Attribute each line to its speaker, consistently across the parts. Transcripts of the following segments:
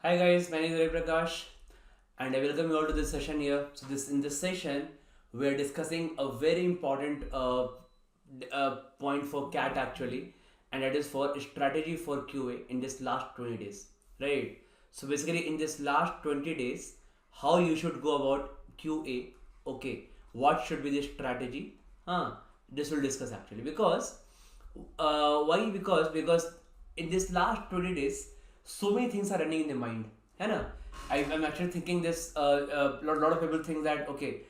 Speaker 1: Hi guys, my name is Ravi Prakash and I welcome you all to this session here. So in this session we are discussing a very important point for CAT actually, and that is for strategy for QA in this last 20 days, right? So basically in this last 20 days, how you should go about QA, okay? What should be the strategy? This will discuss actually because why? Because in this last 20 days, so many things are running in the mind. है ना? I'm actually thinking this. Lot of people think that okay,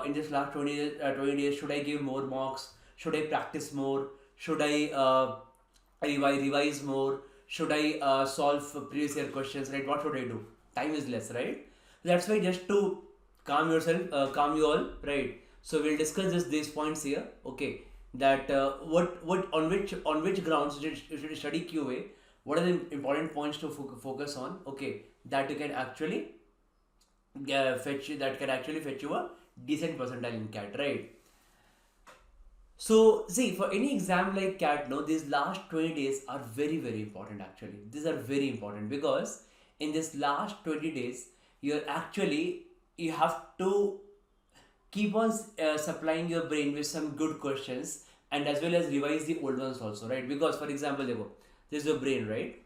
Speaker 1: in this last 20 days, should I give more mocks? Should I practice more? Should I revise more? Should I solve previous year questions? Right? What should I do? Time is less, right? That's why just to calm you all, right? So we'll discuss these points here. Okay, that what on which grounds you should study QA. What are the important points to focus on? Okay, that you can actually fetch you a decent percentile in CAT, right? So see, for any exam like CAT, no, these last 20 days are very important actually. These are very important because in this last 20 days, you have to keep on supplying your brain with some good questions and as well as revise the old ones also, right? Because for example, this is your brain, right?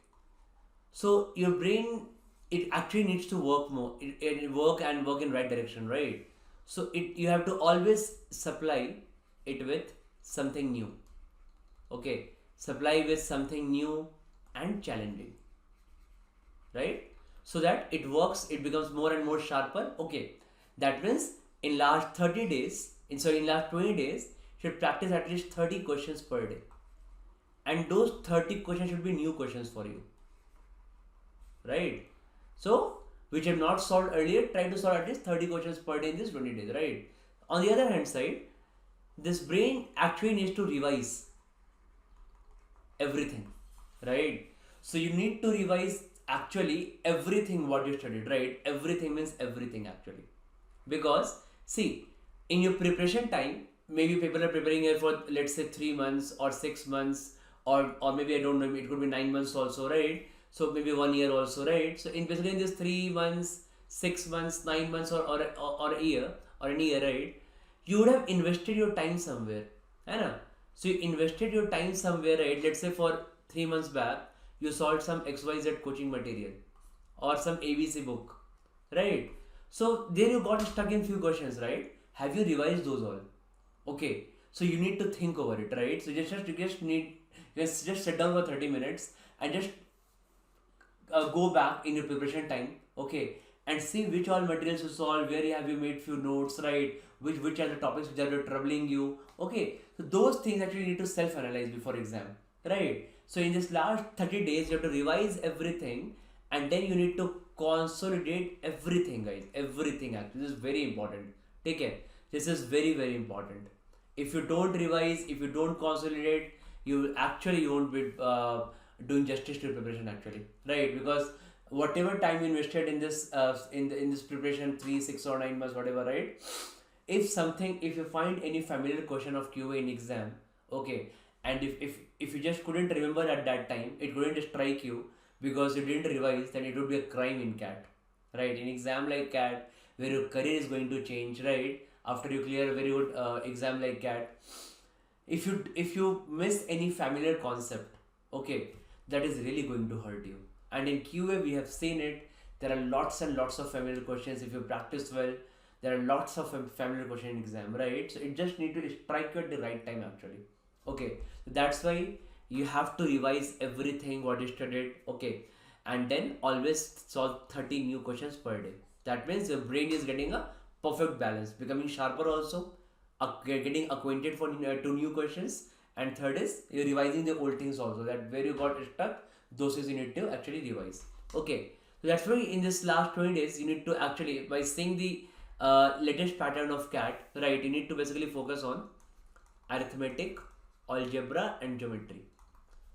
Speaker 1: So your brain, it actually needs to work more, it work in right direction, right? So you have to always supply it with something new. Okay, supply with something new and challenging, right? So that it works, it becomes more and more sharper. Okay, that means in last 30 days, in last 20 days, you should practice at least 30 questions per day, and those 30 questions should be new questions for you, right? So which have not solved earlier, try to solve at least 30 questions per day in this 20 days, right? On the other hand side, this brain actually needs to revise everything, right? So you need to revise actually everything what you studied, right? Everything means everything actually, because see, in your preparation time, maybe people are preparing here for let's say 3 months or 6 months, or maybe I don't know, it could be 9 months also, right? So maybe 1 year also, right? So in basically in this 3 months, 6 months, 9 months, or a year or any year, right? You would have invested your time somewhere, है ना? So you invested your time somewhere, right? Let's say for 3 months back, you solved some XYZ coaching material or some ABC book, right? So there you got stuck in few questions, right? Have you revised those all? Okay, so you need to think over it, right? So just sit down for 30 minutes and just go back in your preparation time, okay, and see which all materials you solve, where have you made few notes, right? Which are the topics which are troubling you, okay? So those things actually need to self-analyze before exam, right? So in this last 30 days, you have to revise everything, and then you need to consolidate everything, guys. Everything actually, this is very important. Take care. This is very important. If you don't revise, if you don't consolidate, you won't be doing justice to preparation actually, right? Because whatever time you invested in this in this preparation, 3, 6 or 9 months, whatever, right? If you find any familiar question of QA in exam, okay, and if you just couldn't remember at that time, it couldn't strike you because you didn't revise, then it would be a crime in CAT, right? In exam like CAT, where your career is going to change, right? After you clear a very good exam like CAT, if you miss any familiar concept, okay, that is really going to hurt you. And in QA we have seen it, there are lots and lots of familiar questions. If you practice well, there are lots of familiar question in exam, right? So it just need to strike you at the right time actually, okay? So that's why you have to revise everything what you studied, okay, and then always solve 30 new questions per day. That means your brain is getting a perfect balance, becoming sharper also, getting acquainted for to new questions, and third is you're revising the old things also, that where you got stuck, those things you need to actually revise, okay? So that's why in this last 20 days you need to actually, by seeing the latest pattern of CAT, right, you need to basically focus on arithmetic, algebra and geometry,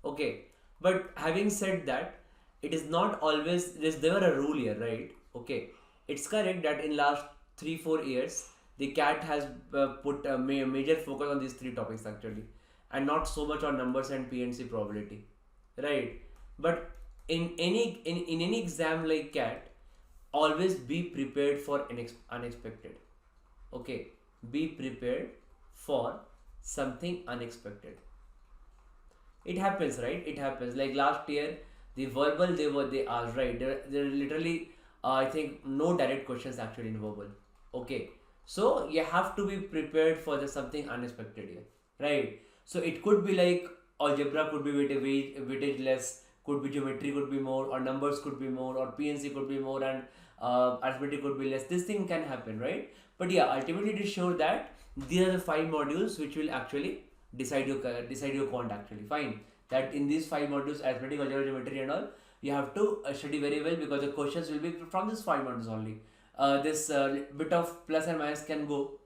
Speaker 1: okay? But having said that, it is not always, there's never a rule here, right? Okay, it's correct that in last 3 4 years the CAT has put a major focus on these three topics actually, and not so much on numbers and PNC probability, right? But in any exam like CAT, always be prepared for unexpected. Okay, be prepared for something unexpected. It happens, right? It happens. Like last year, the verbal they asked, right? There literally I think no direct questions actually in verbal. Okay, so you have to be prepared for the something unexpected here, right? So it could be like algebra could be weightage less, could be geometry could be more, or numbers could be more, or PNC could be more, and arithmetic could be less. This thing can happen, right? But yeah, ultimately it is sure that these are the five modules which will actually decide your quant actually. Fine. That in these five modules, arithmetic, algebra, geometry, and all, you have to study very well because the questions will be from these five modules only. This bit of plus and minus can go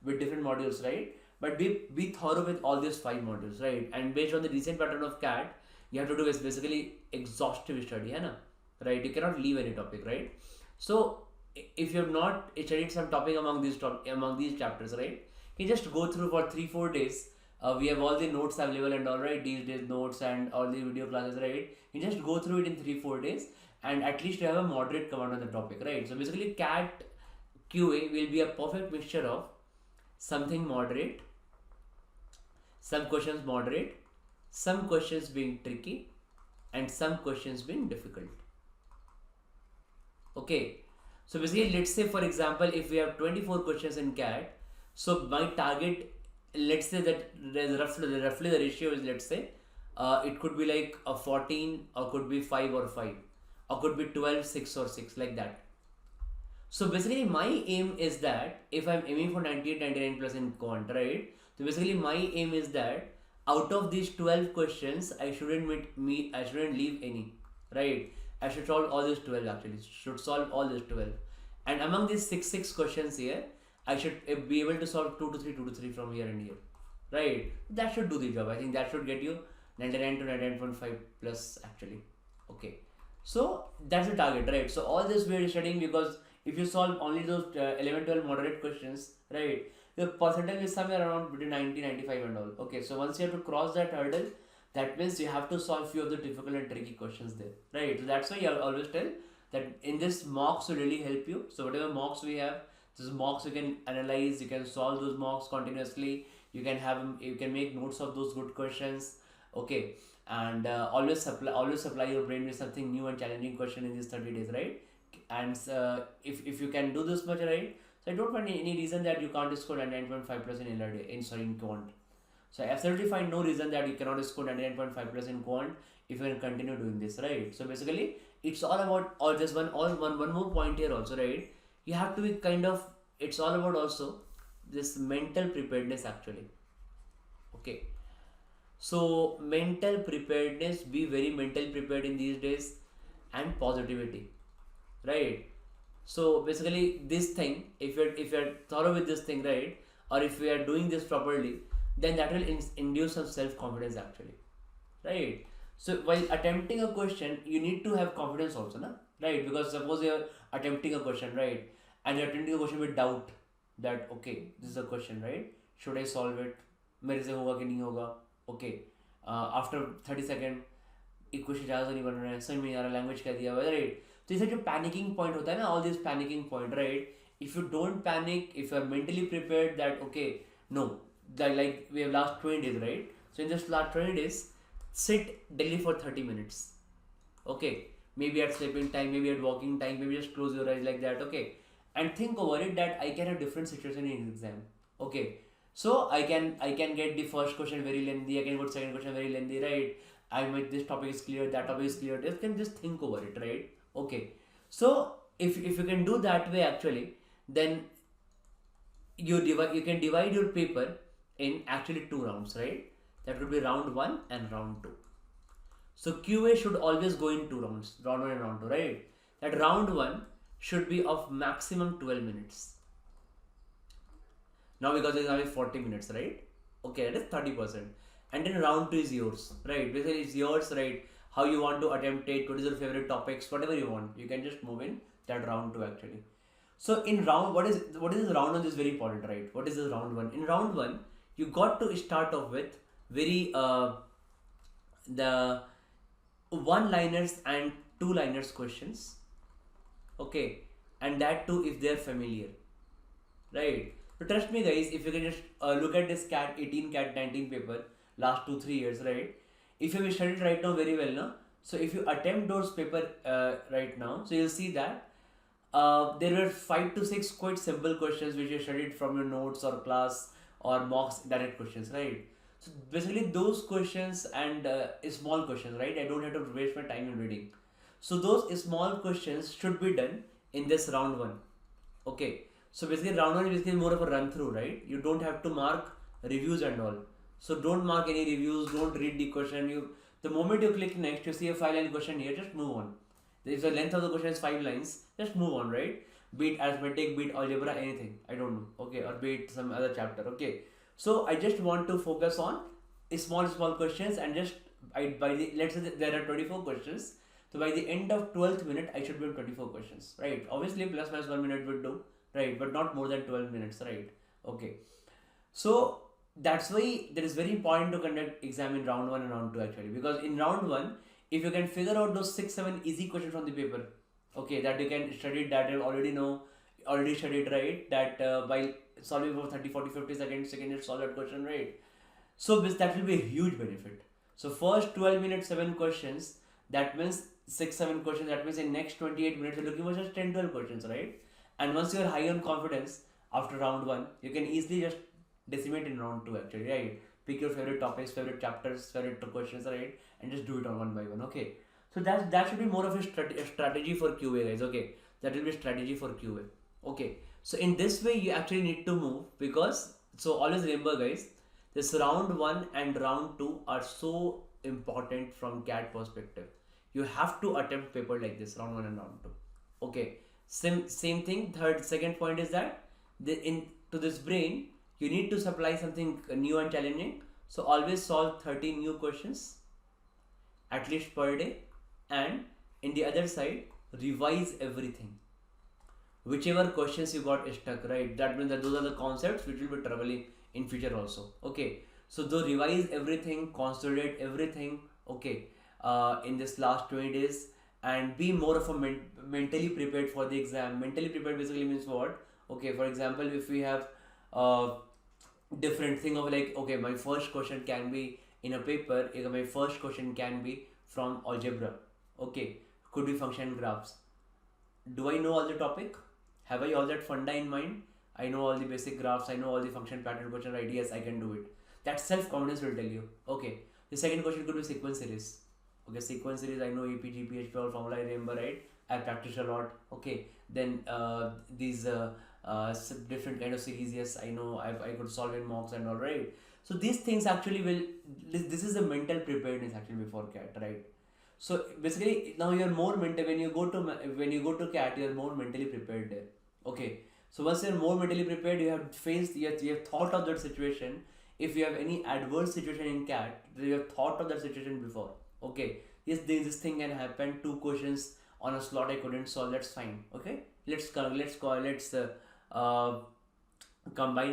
Speaker 1: with different modules, right? But be thorough with all these five modules, right? And based on the recent pattern of CAT, you have to do is basically exhaustive study, है ना? Right? You cannot leave any topic, right? So if you have not studied some topic among these chapters, right? You just go through for 3-4 days. We have all the notes available and all, right? These days notes and all the video classes, right? You just go through it in 3-4 days, and at least you have a moderate command on the topic, right? So basically, CAT QA will be a perfect mixture of something moderate, some questions moderate, some questions being tricky, and some questions being difficult. Okay, so basically, let's say for example, if we have 24 questions in CAT, so my target, let's say that there's roughly the ratio is, let's say, it could be like a 14, or could be 5 or 5, or could be 12, 6 or 6, like that. So basically, my aim is that if I'm aiming for 98, 99 plus in quant, right? So basically, my aim is that out of these 12 questions, I shouldn't leave any, right? I should solve all these 12 actually. Should solve all these 12. And among these six questions here, I should be able to solve 2 to 3 from here and here, right? That should do the job. I think that should get you 99 to 99.5 plus actually. Okay, so that's the target, right? So all this we are studying because if you solve only those 11, 12 moderate questions, right, the percentage is somewhere around between 90, 95 and all. Okay, so once you have to cross that hurdle, that means you have to solve few of the difficult and tricky questions there, right? So that's why I always tell that in this mocks will really help you. So whatever mocks we have, this mocks you can analyze, you can solve those mocks continuously, you can make notes of those good questions. Okay, and always supply your brain with something new and challenging question in these 30 days, right? And if you can do this much, right, so I don't find any reason that you can't score 99.5 plus in LRD in quant. So I absolutely find no reason that you cannot score 99.5 plus in quant if you can continue doing this, right? So basically, it's all about, or just one more point here also, right? You have to be kind of, it's all about also this mental preparedness actually. Okay, so mental preparedness, be very mentally prepared in these days, and positivity, right? So basically, this thing, if you're thorough with this thing, right, or if we are doing this properly, then that will induce some self confidence actually, right? So while attempting a question, you need to have confidence also, na? Right? Because suppose you're attempting a question, right, and you're attempting a question with doubt that okay, this is a question, right? Should I solve it? मेरे से होगा कि नहीं होगा? Okay. After 30 seconds, एक question ज़्यादा तो नहीं बन रहा है, समझ में नहीं आ रहा, लैंग्वेज क्या दिया हुआ है, राइट? तो इसे जो पैनिकिंग पॉइंट होता है ना, all this panicking point, right? If you don't panic, if you are mentally prepared that okay, no, like we have last 20 days, right? So in this last 20 days, sit daily for 30 minutes. Okay, maybe at sleeping time, maybe at walking time, maybe just close your eyes like that, okay, and think over it that I can have different situation in exam. Okay, so I can get the first question very lengthy, I can get second question very lengthy, right? I might, this topic is clear, that topic is clear, you can just think over it, right? Okay, so if you can do that way actually, then you can divide your paper in actually 2 rounds, right? That would be round 1 and round 2. So QA should always go in 2 rounds, round 1 and round 2, right? That round 1 should be of maximum 12 minutes. Now because it's only 40 minutes, right? Okay, that is 30%. And then round 2 is yours, right? Basically it's yours, right? How you want to attempt it, what is your favorite topics, whatever you want. You can just move in that round 2 actually. So in round, what is this round 1 is very important, right? What is this round 1? In round 1, you got to start off with very one liners and two liners questions, okay, and that too if they're familiar, right? So trust me guys, if you can just look at this CAT 18, CAT 19 paper last 2-3 years, right? If you have studied right now very well, no? So if you attempt those paper right now, so you'll see that there were 5 to 6 quite simple questions which you studied from your notes or class or mocks direct questions, right? So basically those questions and small questions, right? I don't have to waste my time in reading. So those small questions should be done in this round one. Okay. So basically round one is basically more of a run through, right? You don't have to mark reviews and all. So don't mark any reviews, don't read the question. The moment you click next, you see a 5 line question here, just move on. If the length of the question is 5 lines, just move on, right? Be it arithmetic, be it algebra, anything. I don't know. Okay, or be it some other chapter. Okay. So I just want to focus on small questions and just by the let's say that there are 24 questions. So by the end of 12th minute, I should be on 24 questions, right? Obviously, plus minus 1 minute will do, right? But not more than 12 minutes, right? Okay. So that's why it is very important to conduct exam in round one and round two actually, because in round one, if you can figure out those 6-7 easy questions from the paper, okay, that you can study, that you already know, already studied, right? That by solving for 30, 40, 50 seconds, you can just solve that question, right? So that will be a huge benefit. So first 12 minutes, 7 questions, that means 6-7 questions, that means in next 28 minutes you're looking for just 10-12 questions, right? And once you're high on confidence after round one, you can easily just decimate in round two actually, right? Pick your favorite topics, favorite chapters, favorite questions, right? And just do it on one by one, okay? So that should be more of a strategy for QA, guys, okay? That will be strategy for QA, okay? So in this way, you actually need to move, because so always remember, guys, this round one and round two are so important from CAT perspective. You have to attempt paper like this, round one and round two, okay? Same thing. Second point is that to this brain, you need to supply something new and challenging. So always solve 30 new questions at least per day, and in the other side, revise everything. Whichever questions you got stuck, right? That means that those are the concepts which will be troubling in future also. Okay. So though revise everything, consolidate everything, okay, in this last 20 days, and be more of a mentally prepared for the exam. Mentally prepared basically means what? Okay, for example, if we have different thing of like, okay, my first question can be in a paper, my first question can be from algebra, okay, could be function graphs. Do I know all the topic? Have I all that funda in mind? I know all the basic graphs, I know all the function pattern question, right? Yes, I can do it. That self-confidence will tell you. Okay. The second question could be sequence series. Okay, sequence series, I know APG, PHP, all formula I remember, right? I practice a lot. Okay. Then these different kind of series, yes, I know I could solve in mocks and all, right? So these things actually will, this is the mental preparedness actually before CAT, right? So basically now you're more mental, when you go to CAT, you're more mentally prepared there. Okay. So once you're more mentally prepared, you have faced, you have thought of that situation. If you have any adverse situation in CAT, you have thought of that situation before. Okay. Yes, this thing can happen. 2 questions on a slot I couldn't solve. That's fine. Okay. Let's combine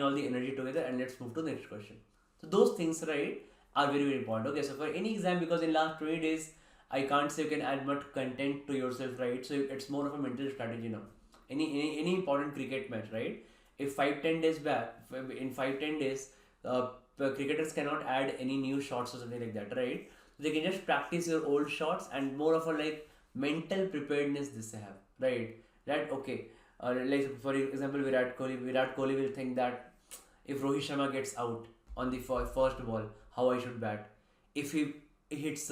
Speaker 1: all the energy together and let's move to the next question. So those things, right, are very very important. Okay. So for any exam, because in last 20 days, I can't say you can add much content to yourself, right? So it's more of a mental strategy now. Any important cricket match, right? If 5-10 days back, in 5-10 days, cricketers cannot add any new shots or something like that, right? They can just practice your old shots, and more of a like mental preparedness this they have, right? That okay, like for example, Virat Kohli will think that if Rohit Sharma gets out on the first ball, how I should bat. If he hits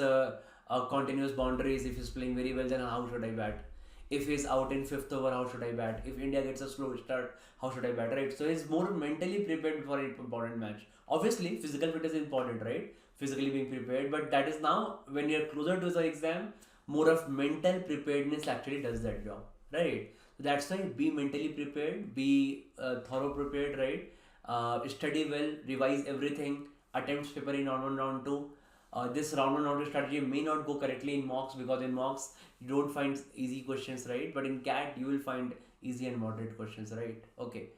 Speaker 1: continuous boundaries, if he's playing very well, then how should I bat? If he's out in 5th over, how should I bat? If India gets a slow start, how should I bat, right? So he's more mentally prepared for an important match. Obviously, physical fitness is important, right? Physically being prepared, but that is now when you're closer to the exam, more of mental preparedness actually does that job, right? So that's why be mentally prepared, be thorough prepared, right? Study well, revise everything, attempts paper in round 1, round 2. This round 1, round 2 strategy may not go correctly in mocks, because in mocks you don't find easy questions, right? But in CAT you will find easy and moderate questions, right? Okay.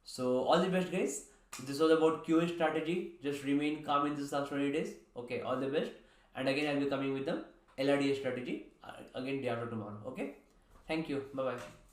Speaker 1: So all the best, guys. This was about QA strategy. Just remain calm in this last 20 days. Okay, all the best. And again, I'll be coming with the LRDA strategy again day after tomorrow. Okay, thank you, bye bye.